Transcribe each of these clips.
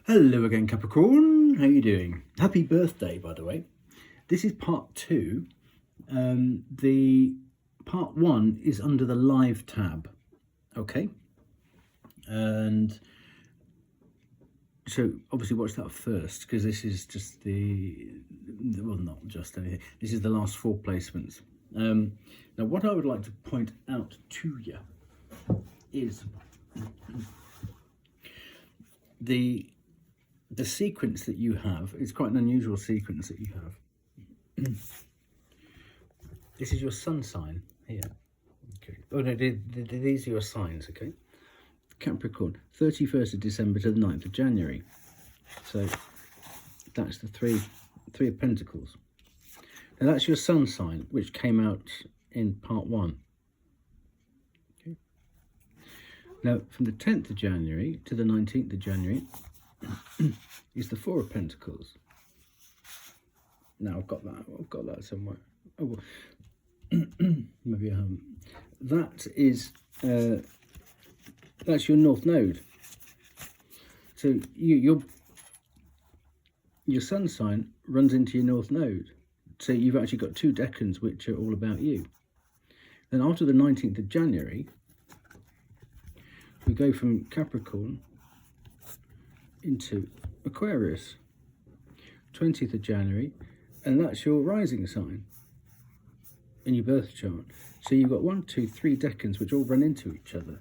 Hello again, Capricorn. How are you doing? Happy birthday, by the way. This is part 2. The part 1 is under the live tab. Okay. And so obviously watch that first, because this is just well, not just anything. This is the last 4 placements. Now, what I would like to point out to you is the sequence that you have is quite an unusual sequence that you have. This is your sun sign here. Okay. Oh no, these are your signs. Okay. Capricorn, 31st of December to the 9th of January. So that's the three of Pentacles. Now that's your sun sign, which came out in part 1. Okay. Now from the 10th of January to the 19th of January is the 4 of Pentacles. Now I've got that somewhere. Oh well. Maybe I haven't. That is that's your North Node. So your sun sign runs into your North Node. So you've actually got 2 decans which are all about you. Then after the 19th of January, we go from Capricorn into Aquarius, 20th of January, and that's your rising sign in your birth chart. So you've got 1, 2, 3 decans which all run into each other.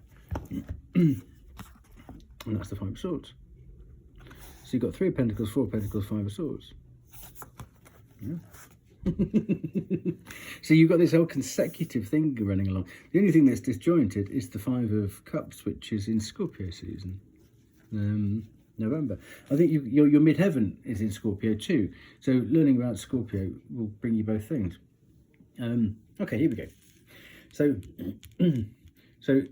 And that's the 5 of Swords. So you've got 3 of Pentacles, 4 of Pentacles, 5 of Swords. Yeah. So you've got this whole consecutive thing running along. The only thing that's disjointed is the 5 of Cups, which is in Scorpio season. November. I think your midheaven is in Scorpio too. So learning about Scorpio will bring you both things. Okay, here we go. So, so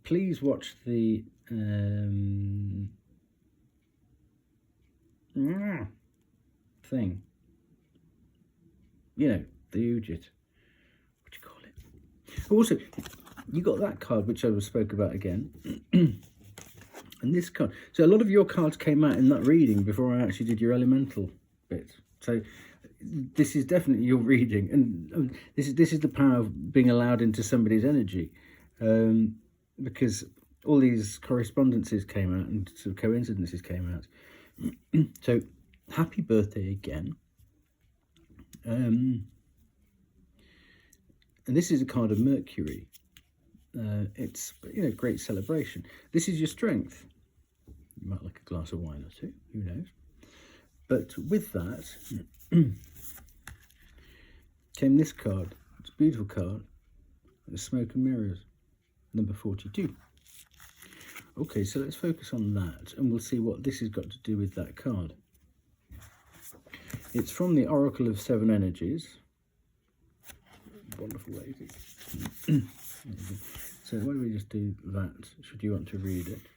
please watch the thing. You know, the Ujit. What do you call it? Also, you got that card which I spoke about again. And this card, so a lot of your cards came out in that reading before I actually did your elemental bit. So this is definitely your reading, and this is the power of being allowed into somebody's energy, because all these correspondences came out and sort of coincidences came out. So happy birthday again. And this is a card of Mercury. It's great celebration. This is your strength. You might like a glass of wine or 2, who knows. But with that came this card. It's a beautiful card. The Smoke and Mirrors, number 42. Okay, so let's focus on that, and we'll see what this has got to do with that card. It's from the Oracle of 7 Energies. Wonderful lady. So why don't we just do that, should you want to read it?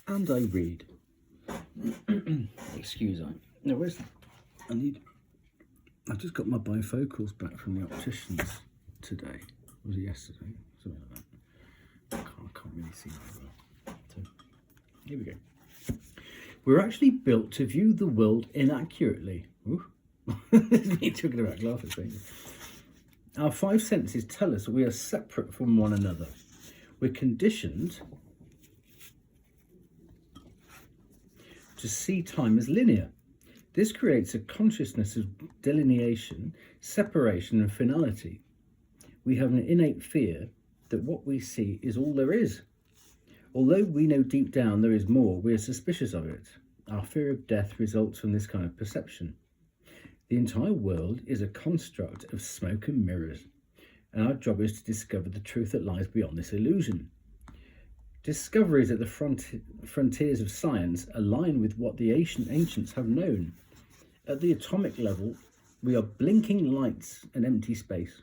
And I read. Excuse me. No, where's that? I just got my bifocals back from the opticians today. Was it yesterday? Something like that. I can't really see very well. So, here we go. We're actually built to view the world inaccurately. This is me talking about glasses, ain't it? Our 5 senses tell us we are separate from one another. We're conditioned to see time as linear. This creates a consciousness of delineation, separation, and finality. We have an innate fear that what we see is all there is. Although we know deep down there is more, we are suspicious of it. Our fear of death results from this kind of perception. The entire world is a construct of smoke and mirrors, and our job is to discover the truth that lies beyond this illusion. Discoveries at the frontiers of science align with what the ancients have known. At the atomic level, we are blinking lights and empty space.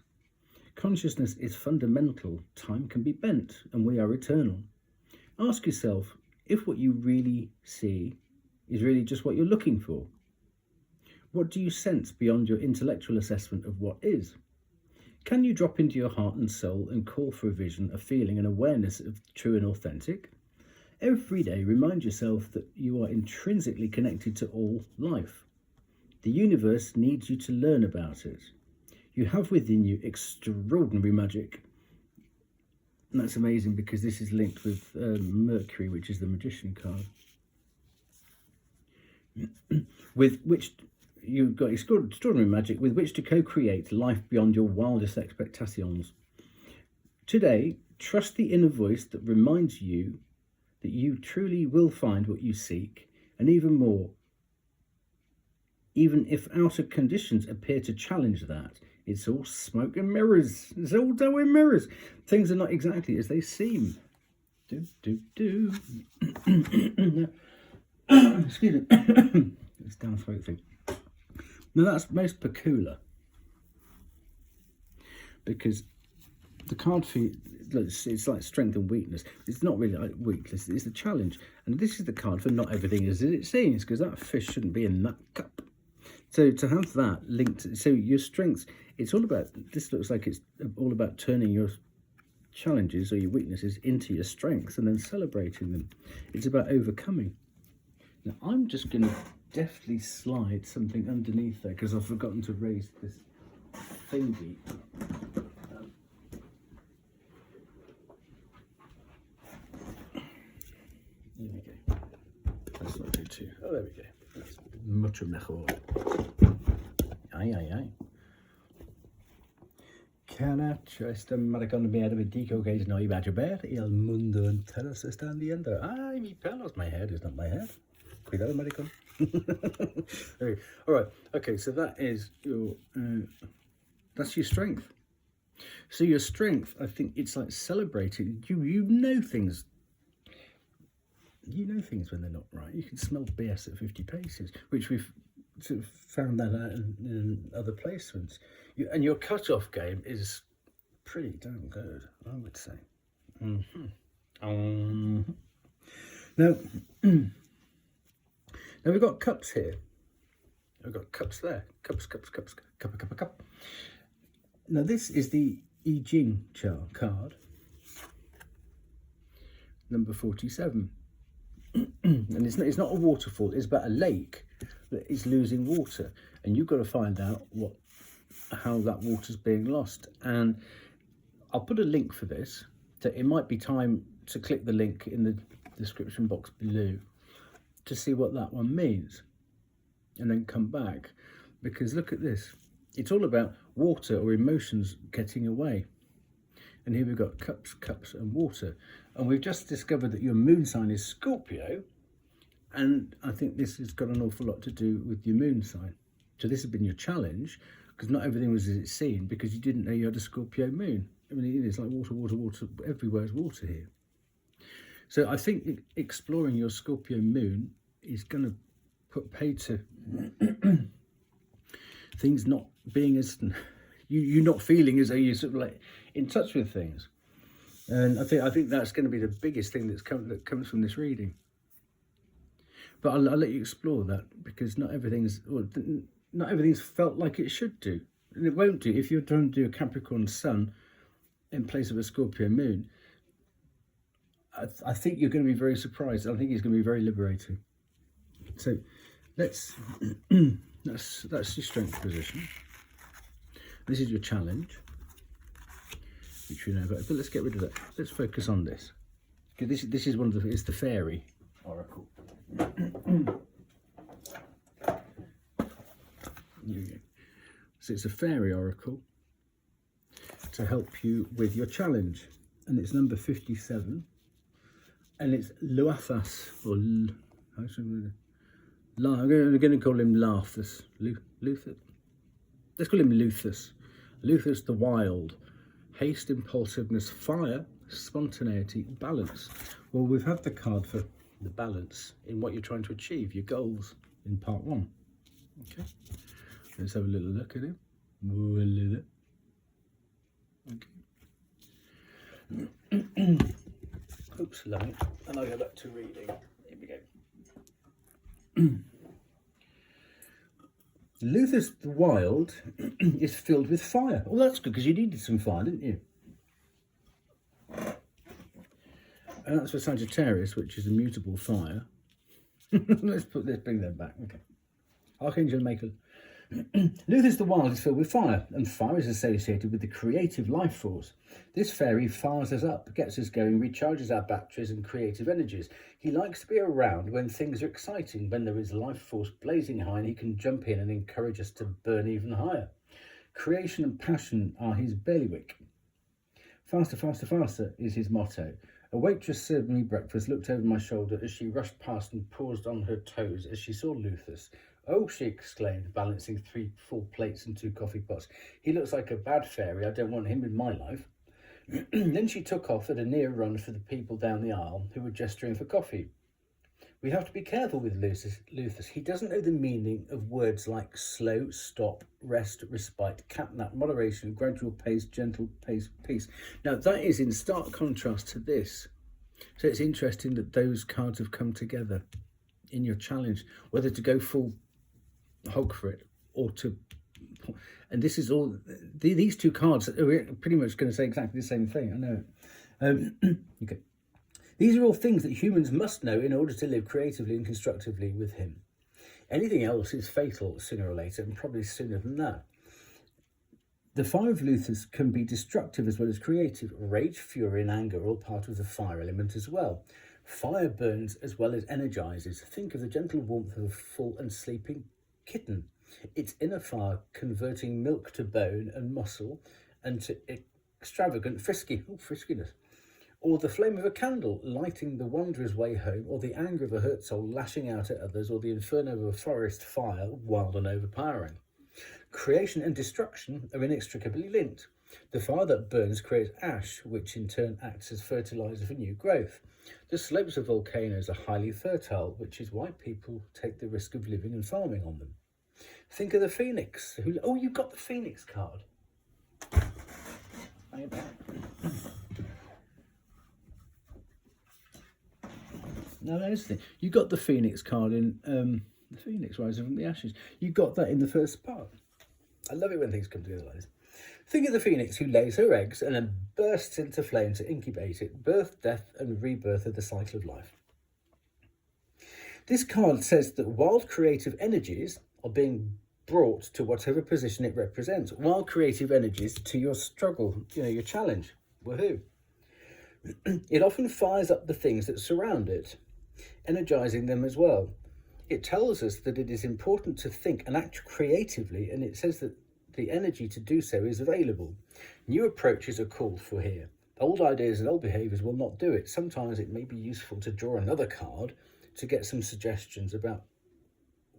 Consciousness is fundamental, time can be bent, and we are eternal. Ask yourself if what you really see is really just what you're looking for. What do you sense beyond your intellectual assessment of what is? Can you drop into your heart and soul and call for a vision, a feeling, an awareness of true and authentic? Every day, remind yourself that you are intrinsically connected to all life. The universe needs you to learn about it. You have within you extraordinary magic. And that's amazing because this is linked with Mercury, which is the Magician card, with which you've got extraordinary magic with which to co-create life beyond your wildest expectations. Today, trust the inner voice that reminds you that you truly will find what you seek, and even more, even if outer conditions appear to challenge that. It's all smoke and mirrors. It's all dough and mirrors. Things are not exactly as they seem. Excuse me. It's down throat thing. Now that's most peculiar, because the card for you, it's like strength and weakness. It's not really like weakness, it's the challenge. And this is the card for not everything is as it seems, because that fish shouldn't be in that cup. So to have that linked, so your strengths, it's all about, this looks like it's all about turning your challenges or your weaknesses into your strengths and then celebrating them. It's about overcoming. Now I'm just going to deftly slide something underneath there because I've forgotten to raise this thingy. There we go. That's not good too. Oh, there we go. That's mucho mejor. Aye, aye, aye. Can esta maricón me me dijo que no iba a llover y el mundo entero se está hundiendo. Ay, mi pelos. My head is not my head. Cuidado, maricón. Okay. All right. Okay. So that is your. That's your strength. So your strength, I think it's like celebrating. You know things. You know things when they're not right. You can smell BS at 50 paces, which we've sort of found that out in other placements. And your cut-off game is pretty damn good, I would say. Now, now we've got cups here. We've got cups there. Cup. Now this is the I Ching card, number 47. And it's not a waterfall, it's about a lake that is losing water, and you've got to find out how that water's being lost. And I'll put a link for this, so it might be time to click the link in the description box below to see what that one means, and then come back, because look at this, it's all about water or emotions getting away. And here we've got cups and water. And we've just discovered that your moon sign is Scorpio. And I think this has got an awful lot to do with your moon sign. So this has been your challenge, because not everything was as it seemed, because you didn't know you had a Scorpio moon. I mean, it's like water. Everywhere's water here. So I think exploring your Scorpio moon is going to put pay to things not being as... You not feeling as though you're sort of like in touch with things, and I think that's going to be the biggest thing that comes from this reading. But I'll let you explore that, because not everything's felt like it should do, and it won't do if you're trying to do a Capricorn Sun in place of a Scorpio Moon. I think you're going to be very surprised. I think it's going to be very liberating. So that's your strength position. This is your challenge, which we know about, but let's get rid of that. Let's focus on this. This is one of it's the fairy oracle. Here we go. So it's a fairy oracle to help you with your challenge, and it's number 57, and it's Luathas, or I'm going to call him Lathus. Luthus. Let's call him Luthus. Luthus the Wild. Haste, impulsiveness, fire, spontaneity, balance. Well, we've had the card for the balance in what you're trying to achieve, your goals, in part 1. Okay. Let's have a little look at him. Okay. Oops, light. And I'll go back to reading. Here we go. Luthus the Wild is filled with fire. Well, that's good, because you needed some fire, didn't you? And that's for Sagittarius, which is a mutable fire. Let's bring them back. Okay. Archangel Michael. Luther's the wild is filled with fire, and fire is associated with the creative life force. This fairy fires us up, gets us going, recharges our batteries and creative energies. He likes to be around when things are exciting, when there is life force blazing high, and he can jump in and encourage us to burn even higher. Creation and passion are his bailiwick. Faster, faster, faster is his motto. A waitress served me breakfast, looked over my shoulder as she rushed past and paused on her toes as she saw Luthus. "Oh," she exclaimed, balancing 3 full plates and 2 coffee pots. "He looks like a bad fairy. I don't want him in my life." Then she took off at a near run for the people down the aisle who were gesturing for coffee. We have to be careful with Luthus. He doesn't know the meaning of words like slow, stop, rest, respite, catnap, moderation, gradual pace, gentle pace, peace. Now, that is in stark contrast to this. So it's interesting that those cards have come together in your challenge, whether to go full hog for it or to... And this is all... These 2 cards are pretty much going to say exactly the same thing. I know. Okay. These are all things that humans must know in order to live creatively and constructively with him. Anything else is fatal sooner or later, and probably sooner than that. The fire of Luthus can be destructive as well as creative. Rage, fury and anger are all part of the fire element as well. Fire burns as well as energizes. Think of the gentle warmth of a full and sleeping kitten. Its inner fire converting milk to bone and muscle and to extravagant friskiness. Or the flame of a candle lighting the wanderer's way home, or the anger of a hurt soul lashing out at others, or the inferno of a forest fire, wild and overpowering. Creation and destruction are inextricably linked. The fire that burns creates ash, which in turn acts as fertilizer for new growth. The slopes of volcanoes are highly fertile, which is why people take the risk of living and farming on them. Think of the phoenix. Oh, you've got the phoenix card. Bang it back. Now there's the thing. You got the Phoenix card in the Phoenix rising from the ashes. You got that in the first part. I love it when things come together like this. Think of the phoenix who lays her eggs and then bursts into flame to incubate it. Birth, death and rebirth are the cycle of life. This card says that wild creative energies are being brought to whatever position it represents. Wild creative energies to your struggle, your challenge. Woohoo. It often fires up the things that surround it, energizing them as well. It tells us that it is important to think and act creatively, and it says that the energy to do so is available. New approaches are called for here. Old ideas and old behaviours will not do it. Sometimes it may be useful to draw another card to get some suggestions about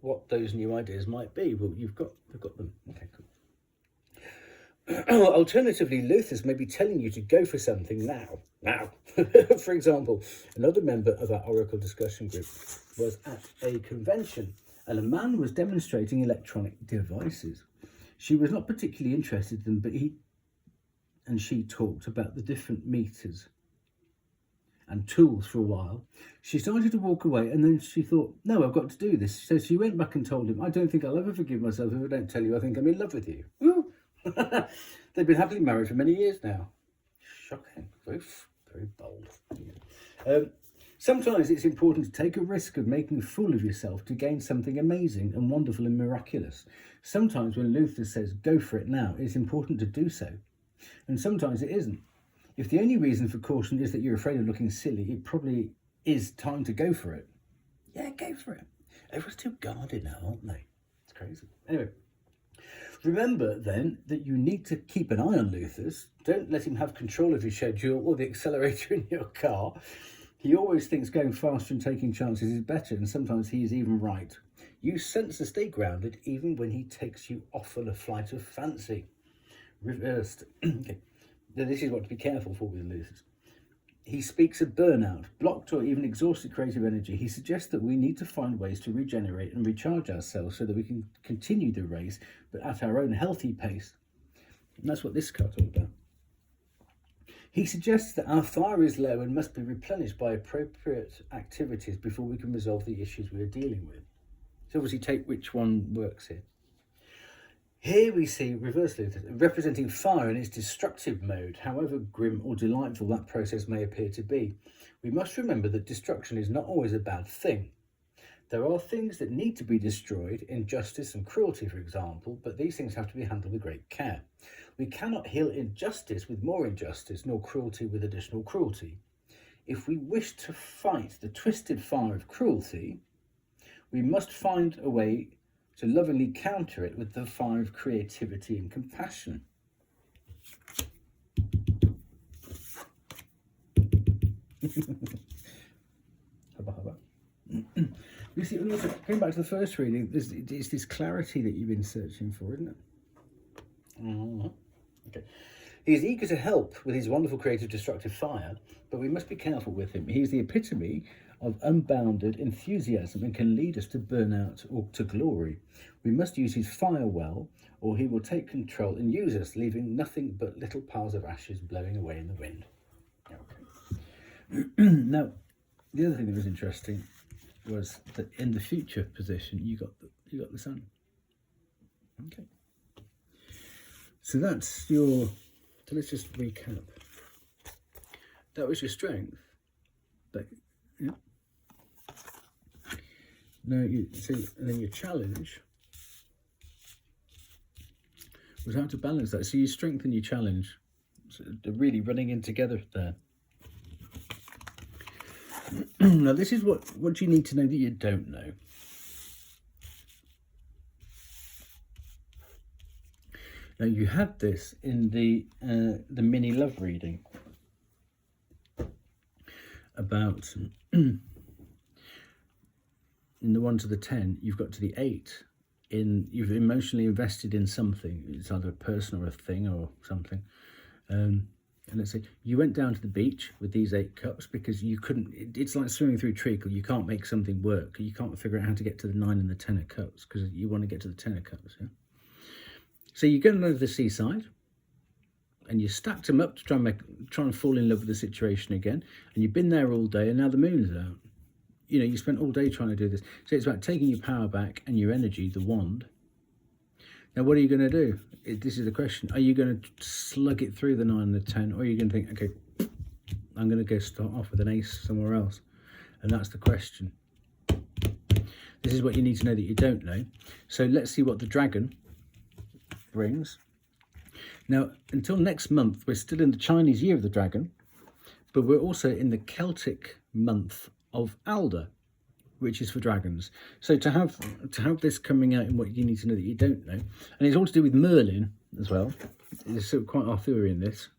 what those new ideas might be. Well, we've got them. Okay, cool. Alternatively, Luthus may be telling you to go for something now. For example, another member of our Oracle discussion group was at a convention and a man was demonstrating electronic devices. She was not particularly interested in them, but she talked about the different meters and tools for a while. She started to walk away and then she thought, no, I've got to do this. So she went back and told him, I don't think I'll ever forgive myself if I don't tell you I think I'm in love with you. Woo! They've been happily married for many years now. Shocking. Very bold. Sometimes it's important to take a risk of making a fool of yourself to gain something amazing and wonderful and miraculous. Sometimes when Luther says, go for it now, it's important to do so. And sometimes it isn't. If the only reason for caution is that you're afraid of looking silly, it probably is time to go for it. Yeah, go for it. Everyone's too guarded now, aren't they? It's crazy. Anyway. Remember, then, that you need to keep an eye on Luthus. Don't let him have control of your schedule or the accelerator in your car. He always thinks going faster and taking chances is better, and sometimes he is even right. Use sense to stay grounded, even when he takes you off on a flight of fancy. Reversed. Okay. Now, this is what to be careful for with Luthus. He speaks of burnout, blocked or even exhausted creative energy. He suggests that we need to find ways to regenerate and recharge ourselves so that we can continue the race, but at our own healthy pace. And that's what this card's all about. He suggests that our fire is low and must be replenished by appropriate activities before we can resolve the issues we are dealing with. So obviously take which one works here. Here we see reversely representing fire in its destructive mode, however grim or delightful that process may appear to be. We must remember that destruction is not always a bad thing. There are things that need to be destroyed, injustice and cruelty, for example, but these things have to be handled with great care. We cannot heal injustice with more injustice, nor cruelty with additional cruelty. If we wish to fight the twisted fire of cruelty, we must find a way to lovingly counter it with the fire of creativity and compassion. You see, going back to the first reading, it's this clarity that you've been searching for, isn't it? Okay. He is eager to help with his wonderful creative destructive fire, but we must be careful with him. He is the epitome of unbounded enthusiasm and can lead us to burnout or to glory. We must use his fire well, or he will take control and use us, leaving nothing but little piles of ashes blowing away in the wind. Okay. Now, the other thing that was interesting was that in the future position you got the sun. Okay. So that's your. So let's just recap. That was your strength. But yeah. Now you see, and then your challenge was how to balance that. So your strength and your challenge, so they're really running in together there. Now this is what you need to know that you don't know. Now you had this in the mini love reading about in the 1 to the 10, you've got to the 8. You've emotionally invested in something. It's either a person or a thing or something. And let's say you went down to the beach with these 8 cups because you couldn't. It's like swimming through treacle. You can't make something work. You can't figure out how to get to the 9 and the 10 of cups because you want to get to the 10 of cups. Yeah. So you go down to the seaside, and you stacked them up to try and fall in love with the situation again. And you've been there all day, and now the moon's out. You know, you spent all day trying to do this. So it's about taking your power back and your energy, the wand. Now, what are you going to do? This is the question. Are you going to slug it through the 9 and the 10, or are you going to think, okay, I'm going to go start off with an ace somewhere else? And that's the question. This is what you need to know that you don't know. So let's see what the dragon brings. Now, until next month, we're still in the Chinese year of the dragon, but we're also in the Celtic month of Alder, which is for dragons. So to have this coming out in what you need to know that you don't know, and it's all to do with Merlin as well. There's sort of quite Arthurian this,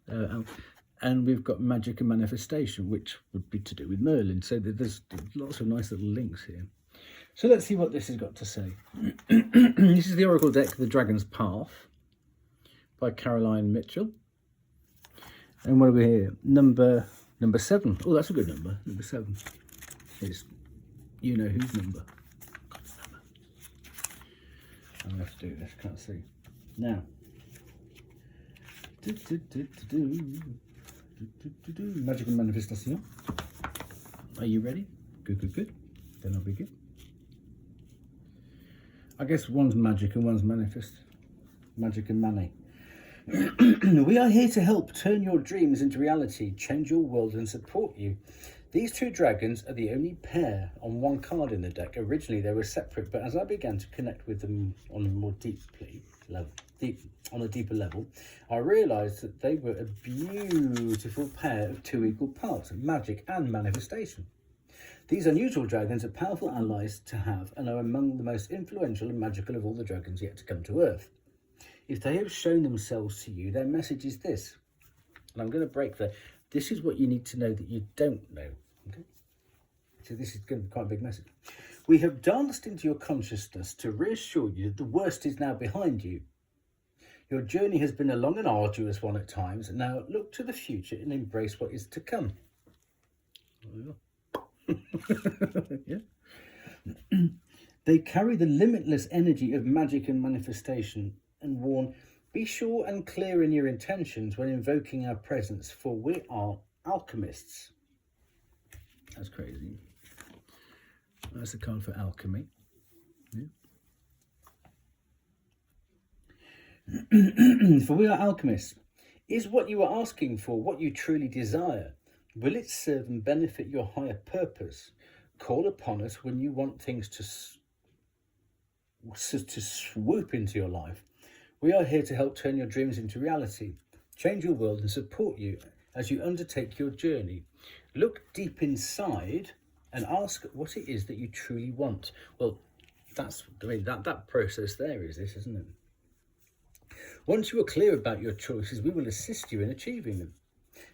and we've got magic and manifestation, which would be to do with Merlin. So there's lots of nice little links here. So let's see what this has got to say. This is the Oracle deck, The Dragon's Path, by Caroline Mitchell. And what are we here? Number 7. Oh, that's a good number. Number 7. It's you know whose number. I'm going to have to do this. Can't see. Now. Magic and manifestation. Are you ready? Good. Then I'll begin. I guess one's magic and one's manifest. Magic and money. We are here to help turn your dreams into reality, change your world and support you. These 2 dragons are the only pair on one card in the deck. Originally they were separate, but as I began to connect with them on a deeper level, I realised that they were a beautiful pair of 2 equal parts, magic and manifestation. These unusual dragons are powerful allies to have and are among the most influential and magical of all the dragons yet to come to Earth. If they have shown themselves to you, their message is this. And I'm going to break there. This is what you need to know that you don't know. Okay? So this is going to be quite a big message. We have danced into your consciousness to reassure you that the worst is now behind you. Your journey has been a long and arduous one at times. Now look to the future and embrace what is to come. Yeah. They carry the limitless energy of magic and manifestation and warn, be sure and clear in your intentions when invoking our presence, for we are alchemists. That's crazy. That's the card for alchemy. Yeah. For we are alchemists. Is what you are asking for what you truly desire? Will it serve and benefit your higher purpose? Call upon us when you want things to swoop into your life. We are here to help turn your dreams into reality, change your world and support you as you undertake your journey. Look deep inside and ask what it is that you truly want. Well, that process there is this, isn't it? Once you are clear about your choices, we will assist you in achieving them.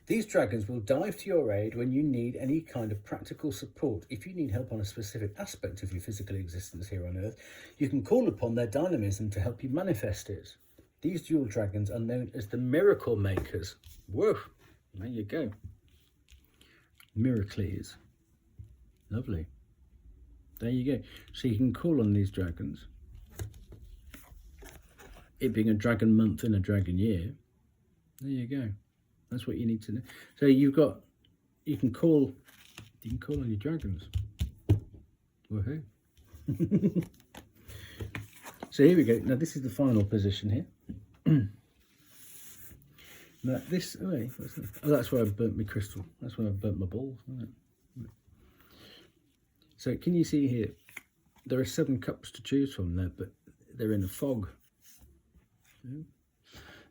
These dragons will dive to your aid when you need any kind of practical support. If you need help on a specific aspect of your physical existence here on Earth, you can call upon their dynamism to help you manifest it. These dual dragons are known as the miracle makers. Whoa, there you go. Miracles. Lovely. There you go. So you can call on these dragons. It being a dragon month and a dragon year. There you go. That's what you need to know. So you can call on your dragons. Woohoo. So here we go. Now this is the final position here. Now this, that's where I burnt my crystal. That's where I burnt my balls, isn't it? So can you see here? There are 7 cups to choose from there, but they're in a fog.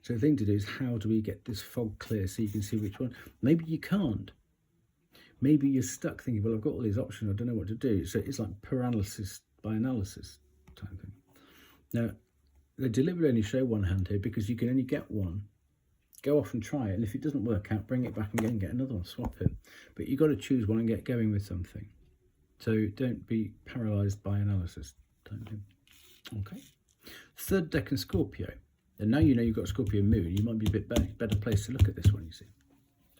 So the thing to do is, how do we get this fog clear so you can see which one? Maybe you can't. Maybe you're stuck thinking, well, I've got all these options, I don't know what to do. So it's like paralysis by analysis type thing. Now, they deliberately only show one hand here because you can only get one. Go off and try it, and if it doesn't work out, bring it back again and get another one, swap it. But you've got to choose one and get going with something. So don't be paralysed by analysis. Okay. Third deck in Scorpio. And now you know you've got a Scorpio moon, you might be a bit better place to look at this one, you see.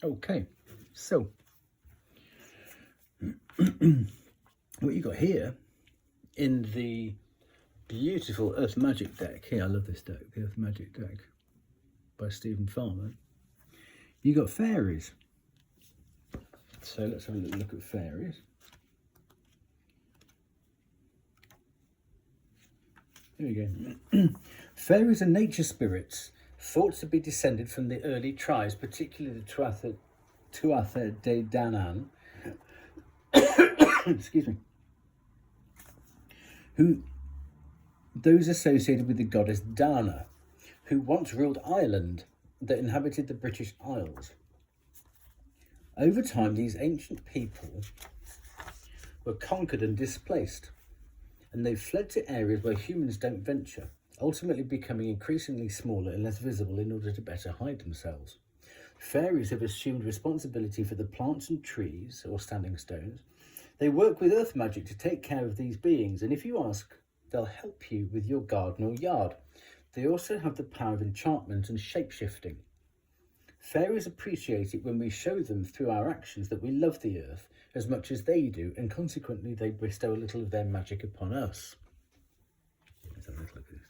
Okay, so what you got here in the beautiful Earth Magic deck, here, I love this deck, the Earth Magic deck by Stephen Farmer, you got fairies. So let's have a little look at fairies. Here we go. Fairies are nature spirits, thought to be descended from the early tribes, particularly the Tuatha De Danann, excuse me, those associated with the goddess Dana, who once ruled Ireland that inhabited the British Isles. Over time, these ancient people were conquered and displaced, and they fled to areas where humans don't venture, ultimately becoming increasingly smaller and less visible in order to better hide themselves. Fairies have assumed responsibility for the plants and trees, or standing stones. They work with earth magic to take care of these beings, and if you ask, they'll help you with your garden or yard. They also have the power of enchantment and shape-shifting. Fairies appreciate it when we show them through our actions that we love the earth as much as they do, and consequently they bestow a little of their magic upon us. Let's have a little look at this.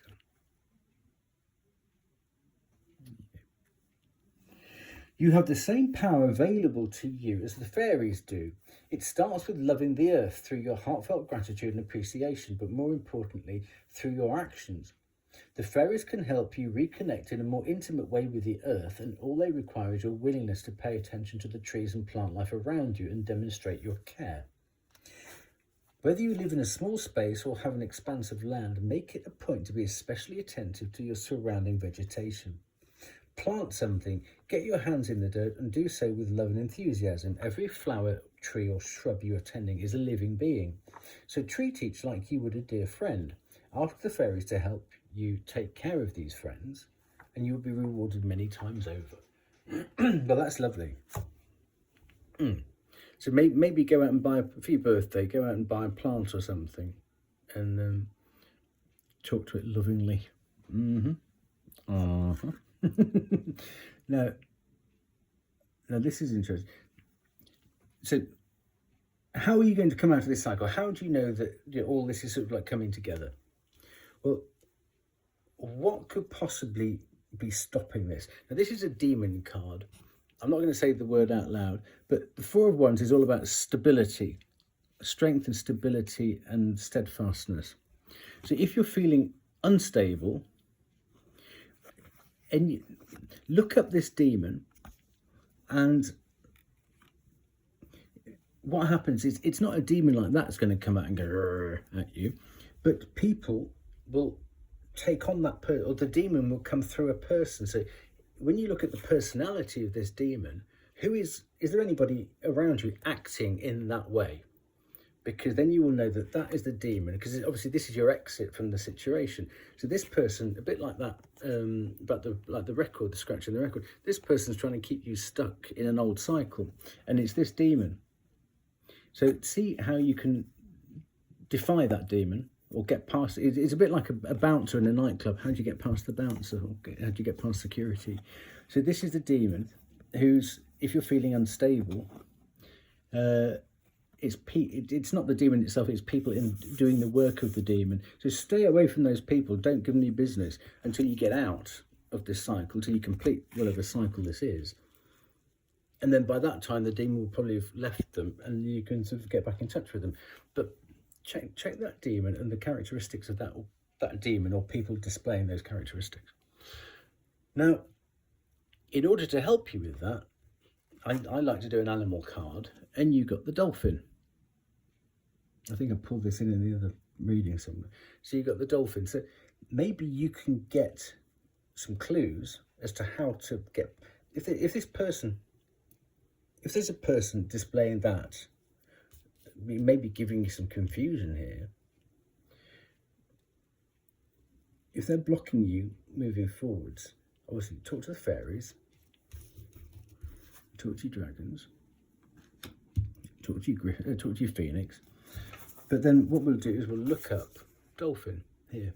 You have the same power available to you as the fairies do. It starts with loving the earth through your heartfelt gratitude and appreciation, but more importantly, through your actions. The fairies can help you reconnect in a more intimate way with the earth, and all they require is your willingness to pay attention to the trees and plant life around you and demonstrate your care. Whether you live in a small space or have an expanse of land, make it a point to be especially attentive to your surrounding vegetation. Plant something, get your hands in the dirt, and do so with love and enthusiasm. Every flower, tree or shrub you are tending is a living being, so treat each like you would a dear friend. Ask the fairies to help you take care of these friends, and you'll be rewarded many times over. Well, that's lovely. So maybe go out and buy, for your birthday, go out and buy a plant or something, and talk to it lovingly. Now this is interesting. So how are you going to come out of this cycle? How do you know that all this is sort of like coming together? Well, what could possibly be stopping this? Now this is a demon card. I'm not going to say the word out loud, but the Four of Wands is all about stability, strength and stability and steadfastness. So if you're feeling unstable, and you look up this demon, and what happens is it's not a demon like that's going to come out and go at you, but people will take on that person, or the demon will come through a person. So when you look at the personality of this demon, is there anybody around you acting in that way? Because then you will know that that is the demon, because obviously this is your exit from the situation. So this person, a bit like that, but the record, the scratch in the record, this person's trying to keep you stuck in an old cycle, and it's this demon. So see how you can defy that demon or get past it. It's a bit like a bouncer in a nightclub. How do you get past the bouncer? Or how do you get past security? So this is the demon who's, if you're feeling unstable, it's not the demon itself, it's people in doing the work of the demon. So stay away from those people. Don't give them any business until you get out of this cycle, until you complete whatever cycle this is. And then by that time, the demon will probably have left them, and you can sort of get back in touch with them. But check that demon and the characteristics of that demon, or people displaying those characteristics. Now, in order to help you with that, I like to do an animal card, and you got the dolphin. I think I pulled this in the other reading somewhere. So you got the dolphin. So maybe you can get some clues as to how to get, if there's a person displaying that, maybe giving you some confusion here. If they're blocking you moving forwards, obviously talk to the fairies, talk to your dragons, talk to your phoenix. But then what we'll do is we'll look up dolphin here.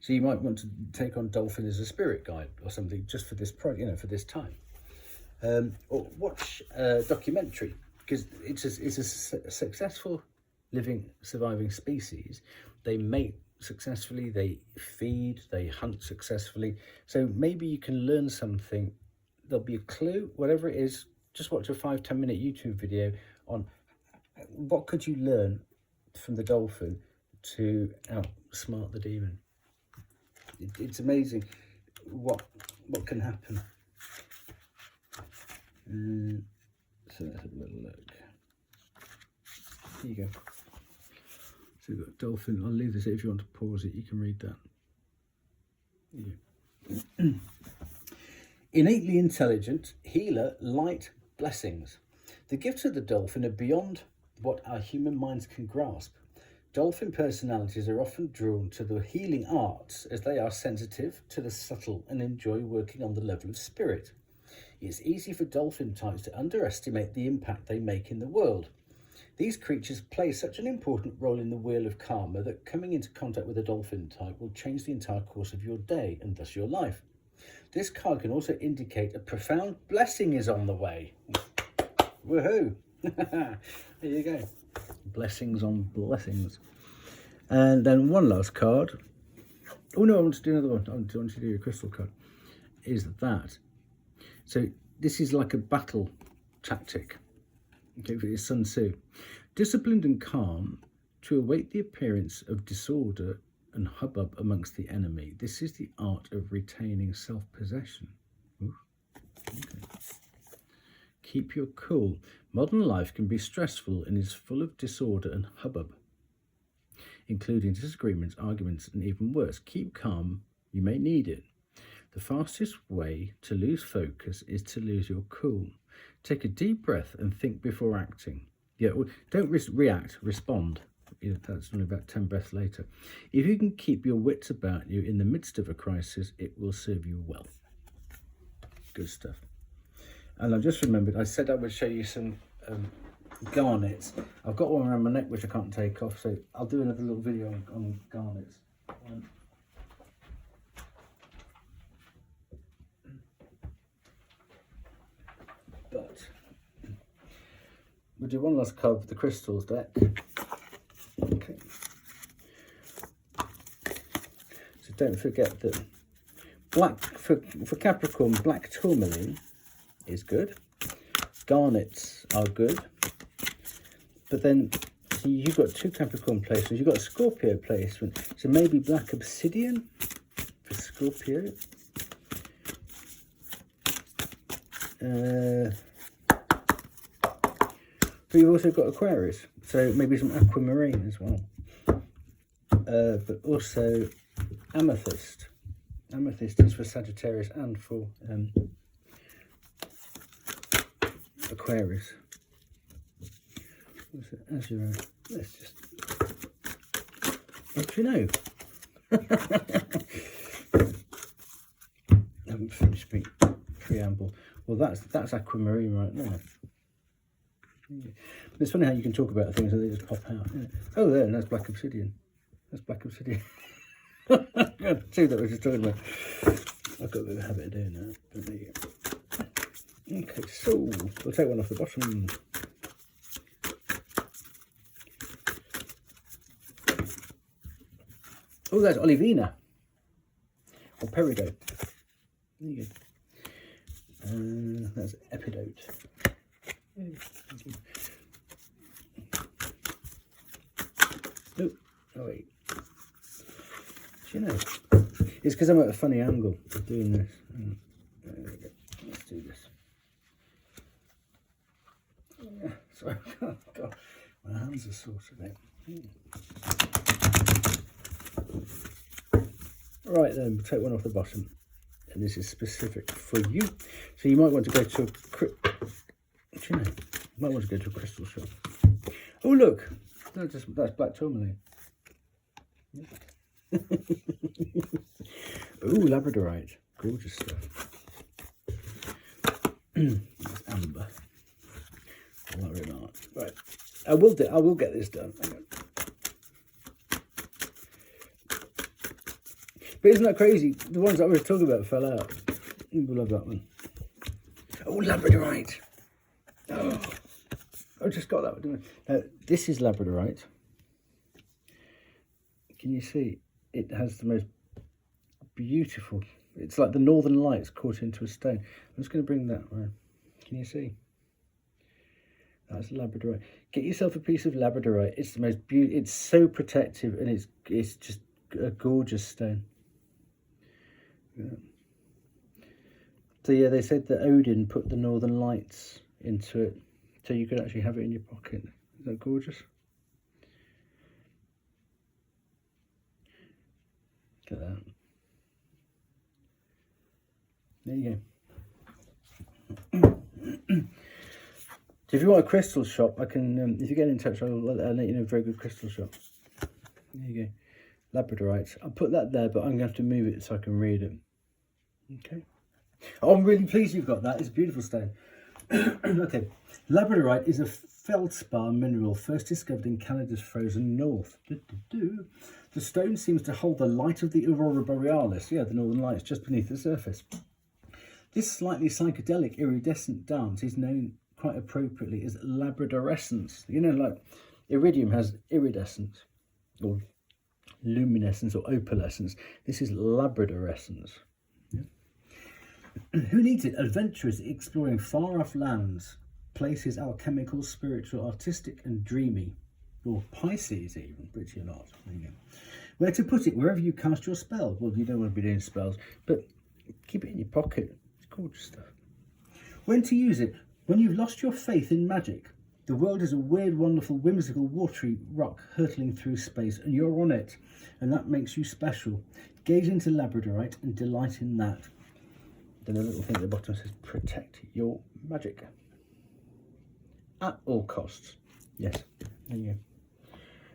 So you might want to take on dolphin as a spirit guide or something, just for this project, for this time. Or watch a documentary, because it's a successful living, surviving species. They mate successfully, they feed, they hunt successfully. So maybe you can learn something. There'll be a clue, whatever it is. Just watch a 5-10 minute YouTube video on what could you learn from the dolphin to outsmart the demon. It's amazing what can happen. So let's have a little look. Here you go. So we've got dolphin. I'll leave this here. If you want to pause it, you can read that. Yeah. Innately intelligent, healer, light, blessings. The gifts of the dolphin are beyond what our human minds can grasp. Dolphin personalities are often drawn to the healing arts, as they are sensitive to the subtle and enjoy working on the level of spirit. It's easy for dolphin types to underestimate the impact they make in the world. These creatures play such an important role in the wheel of karma that coming into contact with a dolphin type will change the entire course of your day and thus your life. This card can also indicate a profound blessing is on the way. Woohoo! There you go. Blessings on blessings. And then one last card. Oh no, I want to do another one. I want to do a crystal card. Is that. So this is like a battle tactic. Okay, for Sun Tzu. Disciplined and calm to await the appearance of disorder and hubbub amongst the enemy. This is the art of retaining self-possession. Okay. Keep your cool. Modern life can be stressful and is full of disorder and hubbub, including disagreements, arguments, and even worse. Keep calm. You may need it. The fastest way to lose focus is to lose your cool. Take a deep breath and think before acting. Yeah, don't react, respond. That's only about 10 breaths later. If you can keep your wits about you in the midst of a crisis, it will serve you well. Good stuff. And I've just remembered, I said I would show you some garnets. I've got one around my neck which I can't take off, so I'll do another little video on garnets. But we'll do one last card with the crystals deck. Okay. So don't forget that black for Capricorn, black tourmaline is good. Garnets are good. But then you've got two Capricorn placements. You've got a Scorpio placement. So maybe black obsidian for Scorpio. But you've also got Aquarius, so maybe some aquamarine as well. But also amethyst. Amethyst is for Sagittarius and for Aquarius. Azure. Let's just. What do you know? I haven't finished preamble. Well, that's aquamarine right there. It's funny how you can talk about things and they just pop out. Yeah. Oh, there, and that's black obsidian. That's black obsidian. See that I was just talking about. I've got a bit of a habit of doing that. But there you go. Okay, so we'll take one off the bottom. Oh, that's olivina or peridot. There you go. That's epidote. Oh wait. Do you know? It's because I'm at a funny angle of doing this. There we go. Let's do this. Sorry. Oh, God. My hands are sore today. Right then, we'll take one off the bottom. And this is specific for you. So you might want to go to you might want to go to a crystal shop. Oh look, that's black tourmaline. Oh, labradorite, gorgeous stuff. That's amber. Right, I will get this done. Hang on. But isn't that crazy? The ones that I was talking about fell out. I love that one. Oh, labradorite. Oh, I just got that one, didn't I? Now, this is labradorite. Can you see? It has the most beautiful... It's like the northern lights caught into a stone. I'm just going to bring that around. Can you see? That's labradorite. Get yourself a piece of labradorite. It's the most beautiful... It's so protective and it's just a gorgeous stone. Yeah. So yeah, they said that Odin put the northern lights into it so you could actually have it in your pocket. Is that gorgeous? Look at that. There you go. So if you want a crystal shop, I can, if you get in touch, I'll let you know a very good crystal shop. There you go. Labradorite. I'll put that there, but I'm going to have to move it so I can read it. Okay. Oh, I'm really pleased you've got that. It's a beautiful stone. Okay. Labradorite is a feldspar mineral first discovered in Canada's frozen north. The stone seems to hold the light of the aurora borealis, yeah, the northern lights, just beneath the surface. This slightly psychedelic iridescent dance is known quite appropriately as labradorescence. You know, like iridium has iridescence or luminescence or opalescence. This is labradorescence. Yeah. Who needs it? Adventurers exploring far-off lands, places alchemical, spiritual, artistic and dreamy. Or Pisces even, but you're not. There you go. Where to put it? Wherever you cast your spell. Well, you don't want to be doing spells, but keep it in your pocket. It's gorgeous stuff. When to use it? When you've lost your faith in magic. The world is a weird, wonderful, whimsical, watery rock hurtling through space, and you're on it, and that makes you special. Gaze into labradorite and delight in that. Then a little thing at the bottom says, protect your magic. At all costs. Yes, there you go.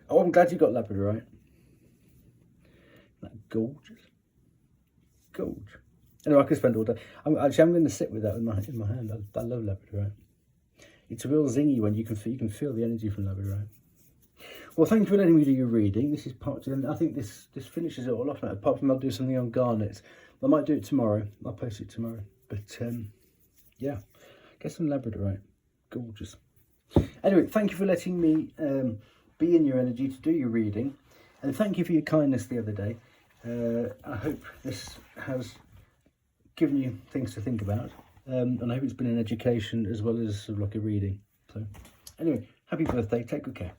Oh, I'm glad you got labradorite. That gorgeous. Gorge. Anyway, I could spend all day. I'm going to sit with that in my hand. I love labradorite. It's a real zingy one. You can feel the energy from labradorite. Well, thank you for letting me do your reading. This is part 2. I think this finishes it all off now. Apart from I'll do something on garnets. I might do it tomorrow. I'll post it tomorrow. But yeah, get some labradorite. Gorgeous. Anyway, thank you for letting me be in your energy to do your reading, and thank you for your kindness the other day. I hope this has given you things to think about, and I hope it's been an education as well as sort of like a reading. So anyway, happy birthday, take good care.